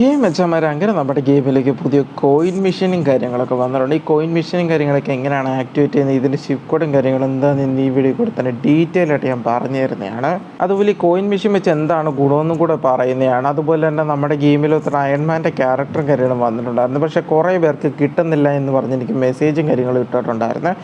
ഈ മെച്ചന്മാർ അങ്ങനെ നമ്മുടെ ഗെയിമിലേക്ക് പുതിയ കോയിൻ മെഷീനും കാര്യങ്ങളൊക്കെ വന്നിട്ടുണ്ട്. ഈ കോയിൻ മെഷീനും കാര്യങ്ങളൊക്കെ എങ്ങനെയാണ് ആക്ടിവേറ്റ് ചെയ്യുന്നത്, ഇതിൻ്റെ ഷിപ്പ് കോഡും കാര്യങ്ങളും എന്താണെന്ന് ഈ വീഡിയോ കൂടെ തന്നെ ഡീറ്റെയിൽ ആയിട്ട് ഞാൻ പറഞ്ഞു തരുന്നതാണ്. അതുപോലെ ഈ കോയിൻ മെഷീൻ വെച്ച് എന്താണ് ഗുണമെന്നും കൂടെ പറയുന്നതാണ്. അതുപോലെ തന്നെ നമ്മുടെ ഗെയിമിൽ ഒത്തിരി അയൺമാൻ്റെ ക്യാരക്ടറും കാര്യങ്ങളും വന്നിട്ടുണ്ടായിരുന്നു. പക്ഷേ കുറേ പേർക്ക് കിട്ടുന്നില്ല എന്ന് പറഞ്ഞ് എനിക്ക് മെസ്സേജും കാര്യങ്ങളും ഇട്ടിട്ടുണ്ടായിരുന്നു.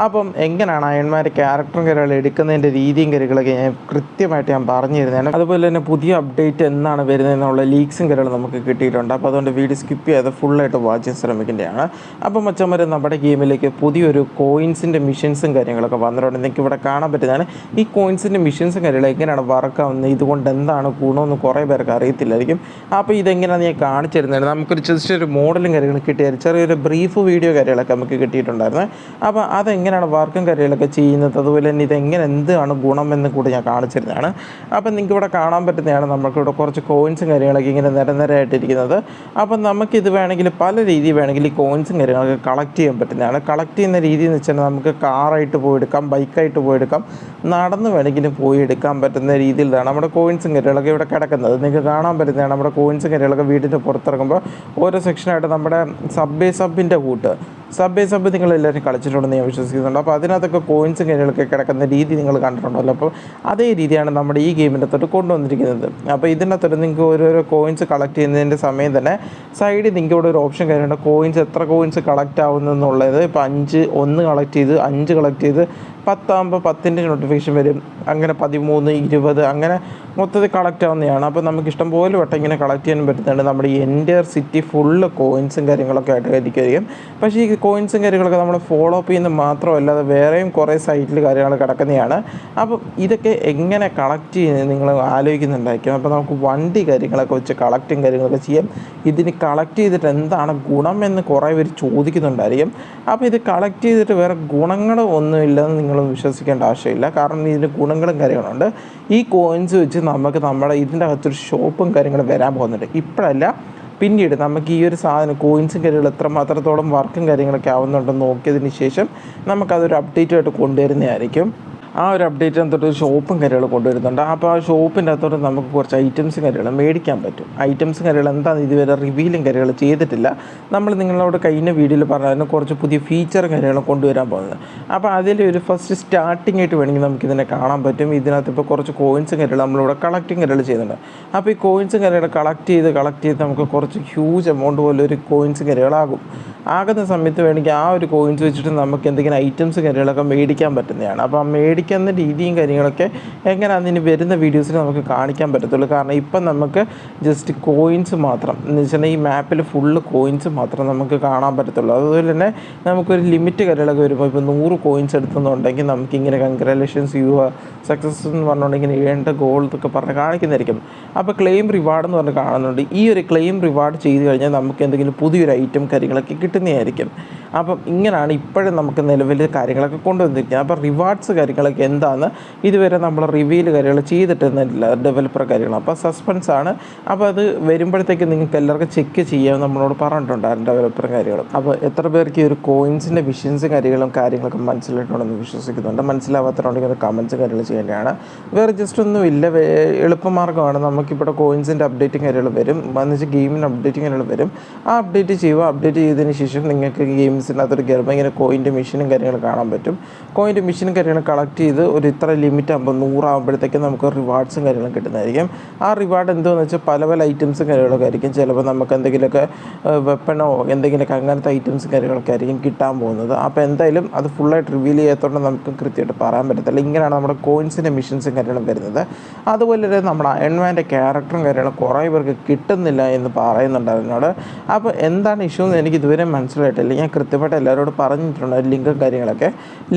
അപ്പം എങ്ങനെയാണ് അയൺമാൻ്റെ ക്യാരക്ടറും കാര്യങ്ങളും എടുക്കുന്നതിൻ്റെ രീതിയും കാര്യങ്ങളൊക്കെ കൃത്യമായിട്ട് ഞാൻ പറഞ്ഞു തരുന്നതാണ്. അതുപോലെ തന്നെ പുതിയ അപ്ഡേറ്റ് എന്നാണ് വരുന്നതെന്നുള്ള ലീക്സും കാര്യങ്ങളും നമുക്ക് കിട്ടിയിട്ടുണ്ട്. അപ്പോൾ അതുകൊണ്ട് വീഡിയോ സ്കിപ്പ് ചെയ്യാതെ ഫുള്ളായിട്ട് വാച്ച് ചെയ്യാൻ ശ്രമിക്കേണ്ടതാണ്. അപ്പോൾ മച്ചന്മാർ നമ്മുടെ ഗെയിമിലേക്ക് പുതിയൊരു കോയിൻസിൻ്റെ മിഷൻസും കാര്യങ്ങളൊക്കെ വന്നിട്ടുണ്ട്. നിങ്ങൾക്ക് ഇവിടെ കാണാൻ പറ്റുന്നതാണ് ഈ കോയിൻസിൻ്റെ മിഷൻസും കാര്യങ്ങളും എങ്ങനെയാണ് വർക്കാവുന്നത്, ഇതുകൊണ്ട് എന്താണ് ഗുണമെന്ന് കുറേ പേർക്ക് അറിയത്തില്ലായിരിക്കും. അപ്പോൾ ഇതെങ്ങനെയാണ് ഞാൻ കാണിച്ചു തരുന്നത്. നമുക്കൊരു ജസ്റ്റ് ഒരു മോഡലും കാര്യങ്ങളും കിട്ടിയാൽ ചെറിയൊരു ബ്രീഫ് വീഡിയോ കാര്യങ്ങളൊക്കെ നമുക്ക് കിട്ടിയിട്ടുണ്ടായിരുന്നു. അപ്പോൾ അതെങ്ങനെയാണ് വർക്കും കാര്യങ്ങളൊക്കെ ചെയ്യുന്നത്, അതുപോലെ തന്നെ ഇതെങ്ങനെ എന്താണ് ഗുണമെന്ന് കൂടി ഞാൻ കാണിച്ചു തരുന്നതാണ്. അപ്പോൾ നിങ്ങൾക്ക് ഇവിടെ കാണാൻ പറ്റുന്നതാണ് നമുക്കിവിടെ കുറച്ച് കോയിൻസും കാര്യങ്ങളൊക്കെ ഇങ്ങനെ നിരനിരയായിട്ട് ഇരിക്കുന്നത്. അപ്പം നമുക്കിത് വേണമെങ്കിൽ പല രീതിയിൽ വേണമെങ്കിൽ ഈ കോയിൻസും കാര്യങ്ങളൊക്കെ കളക്ട് ചെയ്യാൻ പറ്റുന്നതാണ്. കളക്ട് ചെയ്യുന്ന രീതി എന്ന് വെച്ചാൽ നമുക്ക് കാറായിട്ട് പോയെടുക്കാം, ബൈക്കായിട്ട് പോയെടുക്കാം, നടന്ന് വേണമെങ്കിലും പോയി എടുക്കാൻ പറ്റുന്ന രീതിയിലാണ് നമ്മുടെ കോയിൻസും കാര്യങ്ങളൊക്കെ ഇവിടെ കിടക്കുന്നത്. നിങ്ങൾക്ക് കാണാൻ പറ്റുന്നതാണ് നമ്മുടെ കോയിൻസും കാര്യങ്ങളൊക്കെ വീടിൻ്റെ പുറത്തിറങ്ങുമ്പോൾ ഓരോ സെക്ഷനായിട്ട് നമ്മുടെ സബിൻ്റെ കൂട്ട് സബ് നിങ്ങളെല്ലാവരും കളിച്ചിട്ടുണ്ടെന്ന് ഞാൻ വിശ്വസിക്കുന്നുണ്ട്. അപ്പോൾ അതിനകത്തൊക്കെ കോയിൻസും കാര്യങ്ങളൊക്കെ കിടക്കുന്ന രീതി നിങ്ങൾ കണ്ടിട്ടുണ്ടല്ലോ. അപ്പോൾ അതേ രീതിയാണ് നമ്മുടെ ഈ ഗെയിമിൻ്റെ അകത്തോട്ട് കൊണ്ടുവന്നിരിക്കുന്നത്. അപ്പോൾ ഇതിൻ്റെ അകത്തോട്ട് നിങ്ങൾക്ക് ഓരോരോ കോയിൻസ് കളക്ട് ചെയ്യുന്നതിൻ്റെ സമയം തന്നെ സൈഡിൽ നിങ്ങൾക്ക് ഇവിടെ ഒരു ഓപ്ഷൻ കാര്യമുണ്ട്, കോയിൻസ് എത്ര കോയിൻസ് കളക്ട് ആവുന്നെന്നുള്ളത്. ഇപ്പോൾ 1 കളക്ട് ചെയ്ത് 5 കളക്ട് ചെയ്ത് 10 ആകുമ്പോൾ 10ൻ്റെ നോട്ടിഫിക്കേഷൻ വരും. അങ്ങനെ 13, 20 അങ്ങനെ മൊത്തത്തിൽ കളക്ട് ആവുന്നതാണ്. അപ്പോൾ നമുക്ക് ഇഷ്ടംപോലെ വട്ടം ഇങ്ങനെ കളക്ട് ചെയ്യാൻ പറ്റുന്നുണ്ട്. നമ്മുടെ ഈ എൻ്റയർ സിറ്റി ഫുള്ള് കോയിൻസും കാര്യങ്ങളൊക്കെ ആയിട്ട് ആയിരിക്കും. പക്ഷേ ഈ കോയിൻസും കാര്യങ്ങളൊക്കെ നമ്മൾ ഫോളോ അപ്പ് ചെയ്യുന്നത് മാത്രമല്ലാതെ വേറെയും കുറേ സൈറ്റിൽ കാര്യങ്ങൾ കിടക്കുന്നതാണ്. അപ്പം ഇതൊക്കെ എങ്ങനെ കളക്ട് ചെയ്യുന്നത് നിങ്ങൾ ആലോചിക്കുന്നുണ്ടായിരിക്കും. അപ്പോൾ നമുക്ക് വണ്ടി കാര്യങ്ങളൊക്കെ വെച്ച് കളക്റ്റും കാര്യങ്ങളൊക്കെ ചെയ്യാം. ഇതിന് കളക്ട് ചെയ്തിട്ട് എന്താണ് ഗുണമെന്ന് കുറേ പേര് ചോദിക്കുന്നുണ്ടായിരിക്കും. അപ്പോൾ ഇത് കളക്ട് ചെയ്തിട്ട് വേറെ ഗുണങ്ങൾ ഒന്നുമില്ലെന്ന് നിങ്ങൾ വിശ്വസിക്കേണ്ട ആവശ്യമില്ല. കാരണം ഇതിന് ഗുണങ്ങളും കാര്യങ്ങളുണ്ട്. ഈ കോയിൻസ് വെച്ച് നമുക്ക് നമ്മുടെ ഇതിൻ്റെ അകത്തൊരു ഷോപ്പും കാര്യങ്ങളും വരാൻ പോകുന്നുണ്ട്. ഇപ്പോഴല്ല, പിന്നീട് നമുക്ക് ഈ ഒരു സാധനം കോയിൻസും കാര്യങ്ങൾ എത്രമാത്രത്തോളം വർക്കും കാര്യങ്ങളൊക്കെ ആവുന്നുണ്ടെന്ന് നോക്കിയതിന് ശേഷം നമുക്കതൊരു അപ്ഡേറ്റുമായിട്ട് കൊണ്ടുവരുന്നതായിരിക്കും. ആ ഒരു അപ്ഡേറ്റിനകത്തോട്ട് ഷോപ്പും കാര്യങ്ങൾ കൊണ്ടുവരുന്നുണ്ട്. അപ്പോൾ ആ ഷോപ്പിൻ്റെ അകത്തോട്ട് നമുക്ക് കുറച്ച് ഐറ്റംസും കാര്യങ്ങൾ മേടിക്കാൻ പറ്റും. ഐറ്റംസും കാര്യങ്ങൾ എന്താണെന്ന് ഇതുവരെ റിവീലും കാര്യങ്ങൾ ചെയ്തിട്ടില്ല. നമ്മൾ നിങ്ങളോട് കഴിഞ്ഞ വീഡിയോയിൽ പറഞ്ഞാലും കുറച്ച് പുതിയ ഫീച്ചറും കാര്യങ്ങളും കൊണ്ടുവരാൻ പോകുന്നത്. അപ്പോൾ അതിലൊരു ഫസ്റ്റ് സ്റ്റാർട്ടിംഗ് ആയിട്ട് വേണമെങ്കിൽ നമുക്കിതിനെ കാണാൻ പറ്റും. ഇതിനകത്ത് ഇപ്പോൾ കുറച്ച് കോയിൻസും കാര്യങ്ങൾ നമ്മളിവിടെ കളക്റ്റിങ് കാര്യങ്ങൾ ചെയ്യുന്നുണ്ട്. അപ്പോൾ ഈ കോയിൻസും കാര്യങ്ങൾ കളക്ട് ചെയ്ത് നമുക്ക് കുറച്ച് ഹ്യൂജ് എമൗണ്ട് പോലെ ഒരു കോയിൻസും കാര്യങ്ങളാകും. ആകുന്ന സമയത്ത് വേണമെങ്കിൽ ആ ഒരു കോയിൻസ് വെച്ചിട്ട് നമുക്ക് എന്തെങ്കിലും ഐറ്റംസ് കാര്യങ്ങളൊക്കെ മേടിക്കാൻ പറ്റുന്നതാണ്. അപ്പോൾ ആ മേടിക്കുന്ന രീതിയും കാര്യങ്ങളൊക്കെ എങ്ങനെയാണെന്ന് ഇനി വരുന്ന വീഡിയോസിൽ നമുക്ക് കാണിക്കാൻ പറ്റത്തുള്ളൂ. കാരണം ഇപ്പം നമുക്ക് ജസ്റ്റ് കോയിൻസ് മാത്രം എന്ന് വെച്ചിട്ടുണ്ടെങ്കിൽ ഈ മാപ്പിൽ ഫുള്ള് കോയിൻസ് മാത്രം നമുക്ക് കാണാൻ പറ്റത്തുള്ളൂ. അതുപോലെ തന്നെ നമുക്കൊരു ലിമിറ്റ് കാര്യങ്ങളൊക്കെ വരുമ്പോൾ ഇപ്പോൾ 100 കോയിൻസ് എടുത്തെന്നുണ്ടെങ്കിൽ നമുക്കിങ്ങനെ കൺഗ്രാലേഷൻസ് യു സക്സസ് എന്ന് പറഞ്ഞുകൊണ്ടെങ്കിൽ 7 ഗോൾ എന്നൊക്കെ പറഞ്ഞ് കാണിക്കുന്നതായിരിക്കും. അപ്പോൾ ക്ലെയിം റിവാർഡ് എന്ന് പറഞ്ഞ് കാണുന്നുണ്ട്. ഈ ഒരു ക്ലെയിം റിവാർഡ് ചെയ്ത് കഴിഞ്ഞാൽ നമുക്ക് എന്തെങ്കിലും പുതിയൊരു ഐറ്റം കാര്യങ്ങളൊക്കെ കിട്ടുന്നതായിരിക്കും. അപ്പം ഇങ്ങനെയാണ് ഇപ്പോഴും നമുക്ക് നിലവിൽ കാര്യങ്ങളൊക്കെ കൊണ്ടുവന്നിരിക്കുന്നത്. അപ്പോൾ റിവാർഡ്സ് കാര്യങ്ങളൊക്കെ എന്താണെന്ന് ഇതുവരെ നമ്മൾ റിവീൽ കാര്യങ്ങൾ ചെയ്തിട്ടില്ല ഡെവലപ്പർ കാര്യങ്ങൾ. അപ്പോൾ സസ്പെൻസാണ്. അപ്പോൾ അത് വരുമ്പോഴത്തേക്ക് നിങ്ങൾക്ക് എല്ലാവർക്കും ചെക്ക് ചെയ്യാൻ നമ്മളോട് പറഞ്ഞിട്ടുണ്ടായിരുന്നു ഡെവലപ്പർ കാര്യങ്ങളും. അപ്പോൾ എത്ര പേർക്ക് ഈ ഒരു കോയിൻസിൻ്റെ വിഷൻസ് കാര്യങ്ങളൊക്കെ മനസ്സിലായിട്ടുണ്ടെന്ന് വിശ്വസിക്കുന്നുണ്ട്. മനസ്സിലാവാത്തതുണ്ടെങ്കിൽ കമൻസ് കാര്യങ്ങൾ ചെയ്യേണ്ടതാണ്. വേറെ ജസ്റ്റ് ഒന്നുമില്ല, എളുപ്പമാർഗ്ഗമാണ്. നമുക്കിവിടെ കോയിൻസിൻ്റെ അപ്ഡേറ്റും കാര്യങ്ങൾ വരും, എന്നുവെച്ചാൽ ഗെയിമിൻ്റെ അപ്ഡേറ്റും കാര്യങ്ങൾ വരും. ആ അപ്ഡേറ്റ് ചെയ്യുക. അപ്ഡേറ്റ് ചെയ്തതിന് ശേഷം നിങ്ങൾക്ക് ഗെയിംസിനകത്തൊരു കയറുമ്പോൾ ഇങ്ങനെ കോയിൻ്റെ മെഷീനും കാര്യങ്ങൾ കാണാൻ പറ്റും. കോയിൻ്റെ മെഷീനും കാര്യങ്ങൾ കളക്ട് ചെയ്ത് ഒരു ഇത്ര ലിമിറ്റ് ആകുമ്പോൾ 100 ആകുമ്പോഴത്തേക്കും നമുക്ക് റിവാർഡ്സും കാര്യങ്ങളും കിട്ടുന്നതായിരിക്കും. ആ റിവാർഡ് എന്താണെന്ന് വെച്ചാൽ പല ഐറ്റംസും കാര്യങ്ങളൊക്കെ ആയിരിക്കും. ചിലപ്പോൾ നമുക്ക് എന്തെങ്കിലുമൊക്കെ വെപ്പണോ എന്തെങ്കിലുമൊക്കെ അങ്ങനത്തെ ഐറ്റംസും കാര്യങ്ങളൊക്കെ ആയിരിക്കും കിട്ടാൻ പോകുന്നത്. അപ്പോൾ എന്തായാലും അത് ഫുള്ളായിട്ട് റിവീൽ ചെയ്യാത്തതുകൊണ്ട് നമുക്ക് കൃത്യമായിട്ട് പറയാൻ പറ്റത്തില്ല. ഇങ്ങനെയാണ് നമ്മുടെ കോയിൻസിൻ്റെ മിഷൻസും കാര്യങ്ങളും വരുന്നത്. അതുപോലെ തന്നെ നമ്മുടെ അയൺമാൻ്റെ ക്യാരക്ടറും കാര്യങ്ങളും കുറേ പേർക്ക് കിട്ടുന്നില്ല എന്ന് പറയുന്നുണ്ട് അതിനോട്. അപ്പോൾ എന്താണ് ഇഷ്യൂ എന്ന് എനിക്ക് ഇതുവരെ മനസ്സിലായിട്ടില്ല. ഞാൻ കൃത്യമായിട്ട് എല്ലാവരോടും പറഞ്ഞിട്ടുണ്ട്.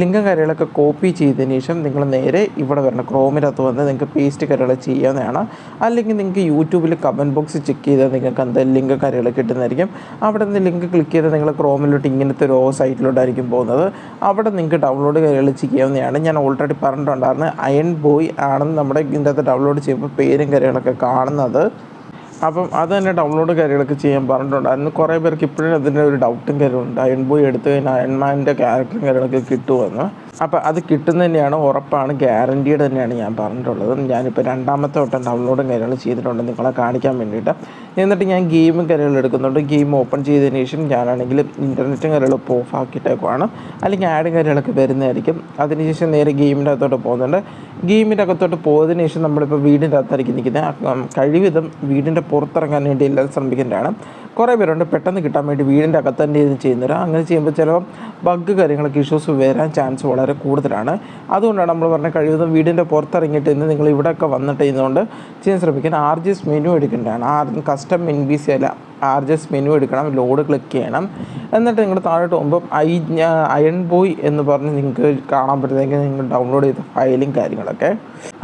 ലിങ്കും കാര്യങ്ങളൊക്കെ കോപ്പി ചെയ്തതിന് ശേഷം നിങ്ങൾ നേരെ ഇവിടെ വരണം. ക്രോമിനകത്ത് വന്ന് നിങ്ങൾക്ക് പേസ്റ്റ് കാര്യങ്ങൾ ചെയ്യാവുന്നതാണ്. അല്ലെങ്കിൽ നിങ്ങൾക്ക് യൂട്യൂബിൽ കമൻറ്റ് ബോക്സ് ചെക്ക് ചെയ്താൽ നിങ്ങൾക്ക് എന്തായാലും ലിങ്ക് കാര്യങ്ങൾ കിട്ടുന്നതായിരിക്കും. അവിടെ നിന്ന് ലിങ്ക് ക്ലിക്ക് ചെയ്താൽ നിങ്ങൾ ക്രോമിലോട്ട് ഇങ്ങനത്തെ ഒരു സൈറ്റിലോട്ടായിരിക്കും പോകുന്നത്. അവിടെ നിങ്ങൾക്ക് ഡൗൺലോഡ് കാര്യങ്ങൾ ചെയ്യാവുന്നതാണ്. ഞാൻ ഓൾറെഡി പറഞ്ഞിട്ടുണ്ടായിരുന്നു അയൺ ബോയ് ആണെന്ന് നമ്മുടെ ഇതിൻ്റെ അകത്ത് ഡൗൺലോഡ് ചെയ്യുമ്പോൾ പേരും കാര്യങ്ങളൊക്കെ കാണുന്നത്. അപ്പം അത് തന്നെ ഡൗൺലോഡ് കാര്യങ്ങളൊക്കെ ചെയ്യാൻ പറഞ്ഞിട്ടുണ്ടായിരുന്നു. കുറേ പേർക്ക് ഇപ്പോഴും അതിൻ്റെ ഒരു ഡൗട്ടും കാര്യമുണ്ട്, അയൺ ബോയ് എടുത്ത് കഴിഞ്ഞാൽ അയൺമാൻ്റെ ക്യാരക്ടറും കാര്യങ്ങളൊക്കെ കിട്ടുമെന്ന്. അപ്പോൾ അത് കിട്ടുന്നത് തന്നെയാണ്, ഉറപ്പാണ്, ഗ്യാരൻറ്റീഡ് തന്നെയാണ് ഞാൻ പറഞ്ഞിട്ടുള്ളത്. ഞാനിപ്പോൾ രണ്ടാമത്തെ വട്ടം ഡൗൺലോഡും കാര്യങ്ങളും ചെയ്തിട്ടുണ്ട് നിങ്ങളെ കാണിക്കാൻ വേണ്ടിയിട്ട്. എന്നിട്ട് ഞാൻ ഗെയിമും കാര്യങ്ങളും എടുക്കുന്നുണ്ട്. ഗെയിം ഓപ്പൺ ചെയ്തതിന് ശേഷം ഞാനാണെങ്കിൽ ഇൻ്റർനെറ്റും കാര്യങ്ങളും ഇപ്പോൾ ഓഫ് ആക്കിയിട്ടേക്കുവാണ്, അല്ലെങ്കിൽ ആഡും കാര്യങ്ങളൊക്കെ വരുന്നതായിരിക്കും. അതിനുശേഷം നേരെ ഗെയിമിൻ്റെ അകത്തോട്ട് പോകുന്നുണ്ട്. ഗെയിമിൻ്റെ അകത്തോട്ട് പോയതിന് ശേഷം നമ്മളിപ്പോൾ വീടിൻ്റെ അകത്തായിരിക്കും നിൽക്കുന്നത്. കഴിവിധം വീടിൻ്റെ പുറത്തിറങ്ങാൻ വേണ്ടി എല്ലാവരും ശ്രമിക്കേണ്ടതാണ്. കുറേ പേരുണ്ട് പെട്ടെന്ന് കിട്ടാൻ വേണ്ടി വീടിൻ്റെ അകത്ത് തന്നെ ഇത് ചെയ്യുന്നവർ. അങ്ങനെ ചെയ്യുമ്പോൾ ചിലപ്പോൾ ബഗ് കാര്യങ്ങളൊക്കെ ഇഷ്യൂസ് വരാൻ ചാൻസ് വളരെ കൂടുതലാണ്. അതുകൊണ്ടാണ് നമ്മൾ പറഞ്ഞ കഴിവതും വീടിൻ്റെ പുറത്തിറങ്ങിയിട്ട് ഇന്ന് നിങ്ങൾ ഇവിടെയൊക്കെ വന്നിട്ട് ചെയ്യുന്നതുകൊണ്ട് ചെയ്യാൻ ശ്രമിക്കണം. RGS മെനു എടുക്കേണ്ടതാണ്. കസ്റ്റം NPC അല്ല, RGS മെനു എടുക്കണം, ലോഡ് ക്ലിക്ക് ചെയ്യണം. എന്നിട്ട് നിങ്ങൾ താഴോട്ട് പോകുമ്പോൾ അയൺ ബോയ് എന്ന് പറഞ്ഞ് നിങ്ങൾക്ക് കാണാൻ പറ്റുന്നതെങ്കിൽ നിങ്ങൾ ഡൗൺലോഡ് ചെയ്ത ഫയലും കാര്യങ്ങളൊക്കെ.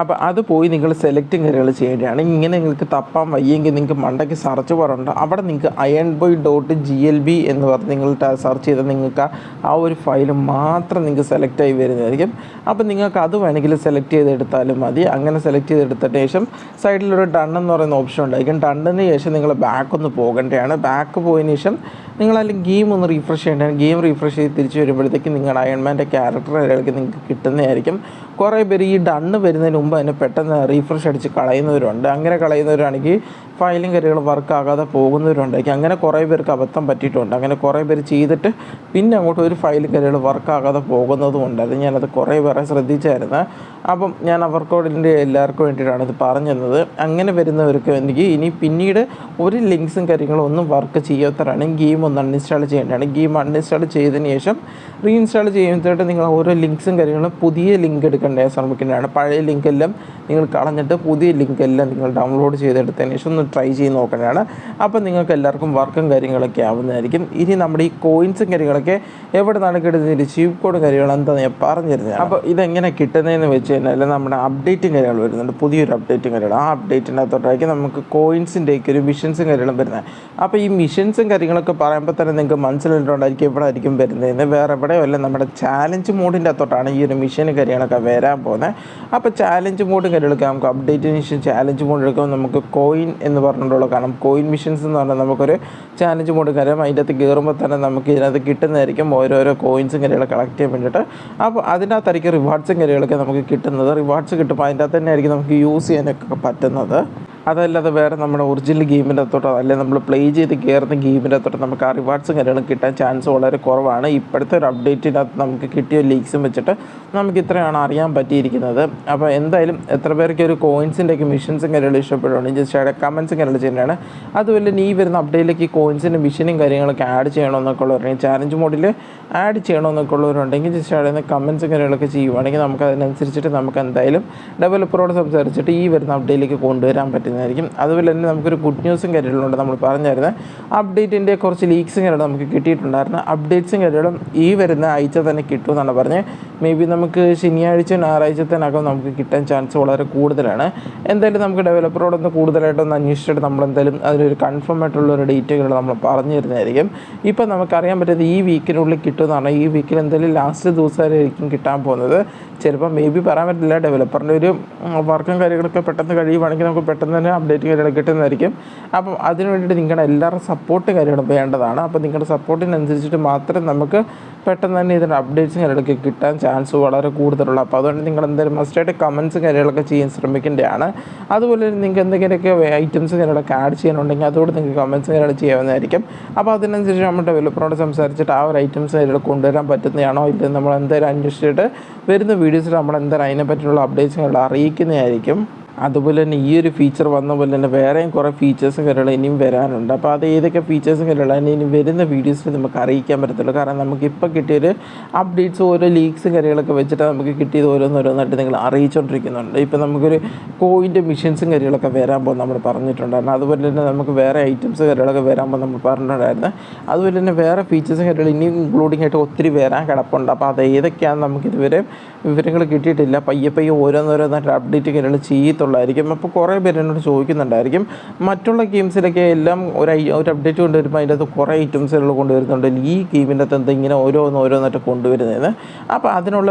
അപ്പോൾ അത് പോയി നിങ്ങൾ സെലക്റ്റും കാര്യങ്ങൾ ചെയ്യേണ്ടതാണ്. ഇങ്ങനെ നിങ്ങൾക്ക് തപ്പാൻ വയ്യെങ്കിൽ നിങ്ങൾക്ക് മണ്ടയ്ക്ക് സെർച്ച് ബാറുണ്ട്, അവിടെ നിങ്ങൾക്ക് ironboy.glb എന്ന് പറഞ്ഞ് നിങ്ങൾ സെർച്ച് ചെയ്താൽ നിങ്ങൾക്ക് ആ ഒരു ഫയൽ മാത്രം നിങ്ങൾക്ക് സെലക്ട് ആയി വരുന്നതായിരിക്കും. അപ്പോൾ നിങ്ങൾക്ക് അത് വേണമെങ്കിൽ സെലക്ട് ചെയ്തെടുത്താലും മതി. അങ്ങനെ സെലക്ട് ചെയ്തെടുത്തതിന് ശേഷം സൈഡിലൊരു ഡൺ എന്ന് പറയുന്ന ഓപ്ഷൻ ഉണ്ടായിരിക്കും. ഡണ്ണിന് ശേഷം നിങ്ങൾ ബാക്ക് ഒന്ന് പോകേണ്ടതാണ്. ബാക്ക് പോയതിന് ശേഷം നിങ്ങളല്ലെങ്കിൽ ഗെയിം ഒന്ന് റീഫ്രഷ് ചെയ്യേണ്ടതാണ്. ഗെയിം റീഫ്രഷ് ചെയ്ത് തിരിച്ച് വരുമ്പോഴത്തേക്ക് നിങ്ങളുടെ അയൺമാൻ്റെ ക്യാരക്ടറുകൾക്ക് നിങ്ങൾക്ക് കിട്ടുന്നതായിരിക്കും. കുറേ പേര് ഈ ഡണ്ണ് വരുന്നതിന് മുമ്പ് അതിനെ പെട്ടെന്ന് റീഫ്രഷ് അടിച്ച് കളയുന്നവരുണ്ട്. അങ്ങനെ കളയുന്നവരാണെങ്കിൽ ഫയലും കാര്യങ്ങളും വർക്കാകാതെ പോകുന്നവരുണ്ടായിരിക്കും. അങ്ങനെ കുറേ പേർക്ക് അബദ്ധം പറ്റിയിട്ടുണ്ട്. അങ്ങനെ കുറേ പേര് ചെയ്തിട്ട് പിന്നെ അങ്ങോട്ട് ഒരു ഫയലും കാര്യങ്ങൾ വർക്കാകാതെ പോകുന്നതും ഉണ്ട്. അത് ഞാനത് കുറേ പേരെ ശ്രദ്ധിച്ചായിരുന്നു. അപ്പം ഞാൻ അവർക്കോടിൻ്റെ എല്ലാവർക്കും വേണ്ടിയിട്ടാണ് ഇത് പറഞ്ഞു തന്നത്. അങ്ങനെ വരുന്നവർക്ക് എനിക്ക് ഇനി പിന്നീട് ഒരു ലിങ്ക്സും കാര്യങ്ങളും ഒന്നും വർക്ക് ചെയ്യാത്തവരാണ് ഗെയിം ഒന്ന് അൺഇൻസ്റ്റാൾ ചെയ്യേണ്ടതാണ്. ഗെയിം അൺഇൻസ്റ്റാൾ ചെയ്തതിന് ശേഷം റീഇൻസ്റ്റാൾ ചെയ്യുമ്പോഴത്തേട്ട് നിങ്ങൾ ഓരോ ലിങ്ക്സും കാര്യങ്ങളും പുതിയ ലിങ്ക് എടുക്കേണ്ട ശ്രമിക്കേണ്ടതാണ്. പഴയ ലിങ്കെല്ലാം നിങ്ങൾ കളഞ്ഞിട്ട് പുതിയ ലിങ്കെല്ലാം നിങ്ങൾ ഡൗൺലോഡ് ചെയ്തെടുത്തതിന് ശേഷം ഒന്ന് ട്രൈ ചെയ്ത് നോക്കേണ്ടതാണ്. അപ്പോൾ നിങ്ങൾക്ക് എല്ലാവർക്കും വർക്കും കാര്യങ്ങളൊക്കെ ആവുന്നതായിരിക്കും. ഇനി നമ്മുടെ ഈ കോയിൻസും കാര്യങ്ങളൊക്കെ എവിടെ നിന്നാണ് കിട്ടുന്നതിൻ്റെ ചീപ്പ് കോഡും കാര്യങ്ങളും എന്താണെന്ന് ഞാൻ പറഞ്ഞു തരുന്നത്. അപ്പോൾ ഇതെങ്ങനെ കിട്ടുന്നതെന്ന് വെച്ച് കഴിഞ്ഞാൽ നമ്മുടെ അപ്ഡേറ്റും കാര്യങ്ങൾ വരുന്നുണ്ട്, പുതിയൊരു അപ്ഡേറ്റും കാര്യങ്ങളും. ആ അപ്ഡേറ്റിൻ്റെ അകത്തോട്ടായിരിക്കും നമുക്ക് കോയിൻസിൻ്റെയൊക്കെ ഒരു മിഷൻസും കാര്യങ്ങളും വരുന്നത്. അപ്പോൾ ഈ മിഷൻസും കാര്യങ്ങളൊക്കെ പറയുമ്പോൾ തന്നെ നിങ്ങൾക്ക് മനസ്സിലുണ്ടായിരിക്കും എവിടെ ആയിരിക്കും വരുന്നതെന്ന്. വേറെ എവിടെയോ അല്ല, നമ്മുടെ ചാലഞ്ച് മോഡിൻ്റെ അകത്തോട്ടാണ് ഈ ഒരു മിഷനും കാര്യങ്ങളൊക്കെ വരാൻ പോകുന്നത്. അപ്പോൾ ചാലഞ്ച് മോഡും കാര്യങ്ങളൊക്കെ നമുക്ക് അപ്ഡേറ്റിന് ശേഷം ചാലഞ്ച് മോഡ് എടുക്കുമ്പോൾ നമുക്ക് കോയിൻ എന്ന് പറഞ്ഞിട്ടുള്ള കാണാം. കോയിൻ മിഷൻസ് എന്ന് പറഞ്ഞാൽ നമുക്കൊരു ചാലഞ്ച് മോഡ് കാര്യം അതിൻ്റെ അകത്ത് കയറുമ്പോൾ തന്നെ നമുക്ക് ഇതിനകത്ത് കിട്ടുന്നതായിരിക്കും ഓരോരോ കോയിൻസും കാര്യങ്ങൾ കളക്ട് ചെയ്യാൻ വേണ്ടിയിട്ട്. അപ്പോൾ അതിൻ്റെ അകത്തായിരിക്കും റിവാർഡ്സും കാര്യങ്ങളൊക്കെ നമുക്ക് കിട്ടുന്നത്. റിവാർഡ്സ് കിട്ടുമ്പോൾ അതിൻ്റെ അകത്ത് തന്നെ ആയിരിക്കും നമുക്ക് യൂസ് ചെയ്യാനൊക്കെ പറ്റുന്നത്. അതല്ലാതെ വേറെ നമ്മുടെ ഒറിജിനൽ ഗെയിമിൻ്റെ അകത്തോട്ടോ അല്ലെങ്കിൽ നമ്മൾ പ്ലേ ചെയ്ത് കയറുന്ന ഗെയിമിൻ്റെ അകത്തോട്ടോ നമുക്ക് ആ റിവാർഡ്സും കാര്യങ്ങളും കിട്ടാൻ ചാൻസ് വളരെ കുറവാണ്. ഇപ്പോഴത്തെ ഒരു അപ്ഡേറ്റിനകത്ത് നമുക്ക് കിട്ടിയ ലീക്സും വെച്ചിട്ട് നമുക്ക് ഇത്രയാണ് അറിയാൻ പറ്റിയിരിക്കുന്നത്. അപ്പോൾ എന്തായാലും എത്ര പേർക്ക് ഒരു കോയിൻസിൻ്റെയൊക്കെ മിഷൻസും കാര്യങ്ങളും ഇഷ്ടപ്പെടുകയാണ് ജസ്റ്റ് അവിടെ കമൻസും കാര്യങ്ങൾ ചെയ്യുന്നതാണ്. അതുപോലെ ഈ വരുന്ന അപ്ഡേറ്റിലേക്ക് ഈ കോയിൻസിൻ്റെ മിഷനും കാര്യങ്ങളൊക്കെ ആഡ് ചെയ്യണമെന്നൊക്കെ ഉള്ളവരുണ്ടെങ്കിൽ ചാലഞ്ച് മോഡിൽ ആഡ് ചെയ്യണമെന്നൊക്കെ ഉള്ളവരുണ്ടെങ്കിൽ ജസ്റ്റ് അവിടെ നിന്ന് കമൻസും കാര്യങ്ങളൊക്കെ ചെയ്യുവാണെങ്കിൽ നമുക്ക് അതിനനുസരിച്ചിട്ട് നമുക്ക് എന്തായാലും ഡെവലപ്പറോട് സംസാരിച്ചിട്ട് ഈ വരുന്ന അപ്ഡേറ്റിലേക്ക് കൊണ്ടുവരാൻ പറ്റുന്നതായിരിക്കും. അതുപോലെ തന്നെ നമുക്കൊരു ഗുഡ് ന്യൂസും കാര്യങ്ങളുണ്ട്. നമ്മൾ പറഞ്ഞായിരുന്നു അപ്ഡേറ്റിൻ്റെ കുറച്ച് ലീക്സും കാര്യങ്ങളും നമുക്ക് കിട്ടിയിട്ടുണ്ടായിരുന്നു. അപ്ഡേറ്റ്സും കാര്യങ്ങളും ഈ വരുന്ന ആഴ്ച തന്നെ കിട്ടുമെന്നാണ് പറഞ്ഞത്. മേ ബി നമുക്ക് ശനിയാഴ്ച ഞായറാഴ്ചത്തിനകം നമുക്ക് കിട്ടാൻ ചാൻസ് വളരെ കൂടുതലാണ്. എന്തായാലും നമുക്ക് ഡെവലപ്പറോടൊന്ന് കൂടുതലായിട്ടൊന്ന് അന്വേഷിച്ചിട്ട് നമ്മളെന്തായാലും അതിനൊരു കൺഫേം ആയിട്ടുള്ളൊരു ഡേറ്റുകൾ നമ്മൾ പറഞ്ഞു തരുന്നതായിരിക്കും. ഇപ്പം നമുക്കറിയാൻ പറ്റുന്നത് ഈ വീക്കിനുള്ളിൽ കിട്ടുമെന്ന് പറഞ്ഞാൽ ഈ വീക്കിൽ എന്തായാലും ലാസ്റ്റ് ദിവസമായിരിക്കും കിട്ടാൻ പോകുന്നത്. ചിലപ്പോൾ മേ ബി പറയാൻ പറ്റില്ല. ഡെവലപ്പറിൻ്റെ ഒരു വർക്കും കാര്യങ്ങളൊക്കെ പെട്ടെന്ന് കഴിയുവാണെങ്കിൽ നമുക്ക് പെട്ടെന്ന് തന്നെ അപ്ഡേറ്റ് കാര്യങ്ങൾ കിട്ടുന്നതായിരിക്കും. അപ്പം അതിന് വേണ്ടിയിട്ട് നിങ്ങളുടെ എല്ലാവരുടെ സപ്പോർട്ട് കാര്യങ്ങളും വേണ്ടതാണ്. അപ്പോൾ നിങ്ങളുടെ സപ്പോർട്ടിനനുസരിച്ചിട്ട് മാത്രം നമുക്ക് പെട്ടെന്ന് തന്നെ ഇതിൻ്റെ അപ്ഡേറ്റ്സും കാര്യങ്ങളൊക്കെ കിട്ടാൻ ചാൻസ് വളരെ കൂടുതലുള്ള. അപ്പോൾ അതുകൊണ്ട് നിങ്ങൾ എന്തായാലും മസ്റ്റായിട്ട് കമൻസും കാര്യങ്ങളൊക്കെ ചെയ്യാൻ ശ്രമിക്കേണ്ടതാണ്. അതുപോലെ നിങ്ങൾക്ക് എന്തെങ്കിലുമൊക്കെ ഐറ്റംസ് കാര്യങ്ങളൊക്കെ ആഡ് ചെയ്യാനുണ്ടെങ്കിൽ അതോട് നിങ്ങൾക്ക് കമൻസ് കാര്യങ്ങൾ ചെയ്യാവുന്നതായിരിക്കും. അപ്പോൾ അതിനനുസരിച്ച് നമ്മൾ ഡെവലപ്പറോട് സംസാരിച്ചിട്ട് ആ ഒരു ഐറ്റംസ് കാര്യങ്ങൾ കൊണ്ടുവരാൻ പറ്റുന്നതാണോ ഇല്ലെന്ന് നമ്മൾ എന്തായാലും അന്വേഷിച്ചിട്ട് വരുന്ന വീഡിയോസിൽ നമ്മൾ എന്തായാലും അതിനെ പറ്റിയുള്ള അപ്ഡേറ്റ്സ് കാര്യങ്ങൾ അറിയിക്കുന്നതായിരിക്കും. അതുപോലെ തന്നെ ഈ ഒരു ഫീച്ചർ വന്ന പോലെ തന്നെ വേറെയും കുറേ ഫീച്ചേഴ്സും കാര്യങ്ങളും ഇനിയും വരാനുണ്ട്. അപ്പോൾ അത് ഏതൊക്കെ ഫീച്ചേഴ്സും കാര്യങ്ങളും ഇനി വരുന്ന വീഡിയോസിൽ നമുക്ക് അറിയിക്കാൻ പറ്റത്തുള്ളൂ. കാരണം നമുക്കിപ്പോൾ കിട്ടിയൊരു അപ്ഡേറ്റ്സ് ഓരോ ലീക്സും കാര്യങ്ങളൊക്കെ വെച്ചിട്ട് നമുക്ക് കിട്ടിയത് ഓരോന്നോരോന്നായിട്ട് നിങ്ങൾ അറിയിച്ചുകൊണ്ടിരിക്കുന്നുണ്ട്. ഇപ്പോൾ നമുക്കൊരു കോയിൻ്റെ മിഷൻസും കാര്യങ്ങളൊക്കെ വരാൻ പോകും നമ്മൾ പറഞ്ഞിട്ടുണ്ടായിരുന്നു. അതുപോലെ തന്നെ നമുക്ക് വേറെ ഐറ്റംസ് കാര്യങ്ങളൊക്കെ വരാൻ പോകും നമ്മൾ പറഞ്ഞിട്ടുണ്ടായിരുന്നു. അതുപോലെ തന്നെ വേറെ ഫീച്ചേഴ്സും കാര്യങ്ങളും ഇനിയും ഇൻക്ലൂഡിംഗ് ആയിട്ട് ഒത്തിരി വരാൻ കിടപ്പുണ്ട്. അപ്പോൾ അത് ഏതൊക്കെയാണെന്ന് നമുക്കിതുവരെ വിവരങ്ങൾ കിട്ടിയിട്ടില്ല. പയ്യെ ഓരോന്നോരോന്നായിട്ട് അപ്ഡേറ്റ് കാര്യങ്ങൾ ചെയ്ത് ചെയ്യത്തുള്ളായിരിക്കും. അപ്പോൾ കുറേ പേര് എന്നോട് ചോദിക്കുന്നുണ്ടായിരിക്കും, മറ്റുള്ള ഗെയിംസിലൊക്കെ എല്ലാം ഒരു അപ്ഡേറ്റ് കൊണ്ടുവരുമ്പോൾ അതിൻ്റെ അകത്ത് കുറേ ഐറ്റംസുകൾ കൊണ്ടുവരുന്നുണ്ട്, ഈ ഗെയിമിൻ്റെ അകത്ത് എന്താ ഇങ്ങനെ ഓരോന്നായിട്ട് കൊണ്ടുവരുന്നതെന്ന്. അപ്പോൾ അതിനുള്ള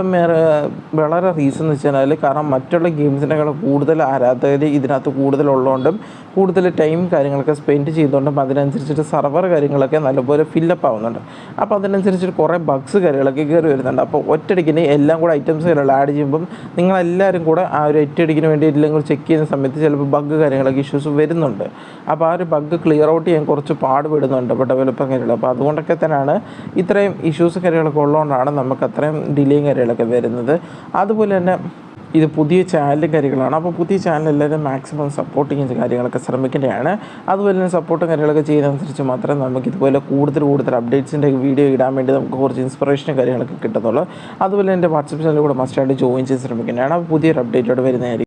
വളരെ റീസൺ എന്ന് വെച്ചാൽ, കാരണം മറ്റുള്ള ഗെയിംസിനേക്കാൾ കൂടുതൽ ആരാധകർ ഇതിനകത്ത് കൂടുതലുള്ളതുകൊണ്ടും കൂടുതൽ ടൈം കാര്യങ്ങളൊക്കെ സ്പെൻഡ് ചെയ്തുകൊണ്ടും അതിനനുസരിച്ചിട്ട് സർവർ കാര്യങ്ങളൊക്കെ നല്ലപോലെ ഫില്ലപ്പ് ആവുന്നുണ്ട്. അപ്പോൾ അതിനനുസരിച്ചിട്ട് കുറേ ബഗ്സ് കാര്യങ്ങളൊക്കെ കയറി വരുന്നുണ്ട്. അപ്പോൾ ഒറ്റയടിക്കിന് എല്ലാം കൂടെ ഐറ്റംസുകൾ ആഡ് ചെയ്യുമ്പം നിങ്ങളെല്ലാവരും കൂടെ ആ ഒരു ഒറ്റയടിക്കിന് വേണ്ടി എല്ലാം കൂടി ചെക്ക് ചെയ്യുന്ന സമയത്ത് ചിലപ്പോൾ ബഗ് കാര്യങ്ങളൊക്കെ ഇഷ്യൂസ് വരുന്നുണ്ട്. അപ്പോൾ ആ ഒരു ബഗ് ക്ലിയർ ഔട്ട് ചെയ്യാൻ കുറച്ച് പാടുപെടുന്നുണ്ട് ഇപ്പോൾ ഡെവലപ്പർ കാര്യങ്ങൾ. അപ്പോൾ അതുകൊണ്ടൊക്കെ തന്നെയാണ് ഇത്രയും ഇഷ്യൂസ് കാര്യങ്ങളൊക്കെ ഉള്ളതുകൊണ്ടാണ് നമുക്ക് അത്രയും ഡിലേയും കാര്യങ്ങളൊക്കെ വരുന്നത്. അതുപോലെ തന്നെ ഇത് പുതിയ ചാനലും കാര്യങ്ങളാണ്. അപ്പോൾ പുതിയ ചാനൽ എല്ലാവരും മാക്സിമം സപ്പോർട്ട് ചെയ്യുന്ന കാര്യങ്ങളൊക്കെ ശ്രമിക്കേണ്ടതാണ്. അതുപോലെ തന്നെ സപ്പോർട്ടും കാര്യങ്ങളൊക്കെ ചെയ്യുന്നതനുസരിച്ച് മാത്രമേ നമുക്ക് ഇതുപോലെ കൂടുതൽ അപ്ഡേറ്റ്സിൻ്റെ വീഡിയോ ഇടാൻ വേണ്ടി നമുക്ക് കുറച്ച് ഇൻസ്പിറേഷനും കാര്യങ്ങളൊക്കെ കിട്ടത്തുള്ളൂ. അതുപോലെ എൻ്റെ വാട്സപ്പ് ചാനലിൽ കൂടെ മസ്റ്റായിട്ട് ജോയിൻ ചെയ്ത് ശ്രമിക്കേണ്ടതാണ്. അപ്പോൾ പുതിയൊരു അപ്ഡേറ്റോടെ വരുന്നതായിരിക്കും.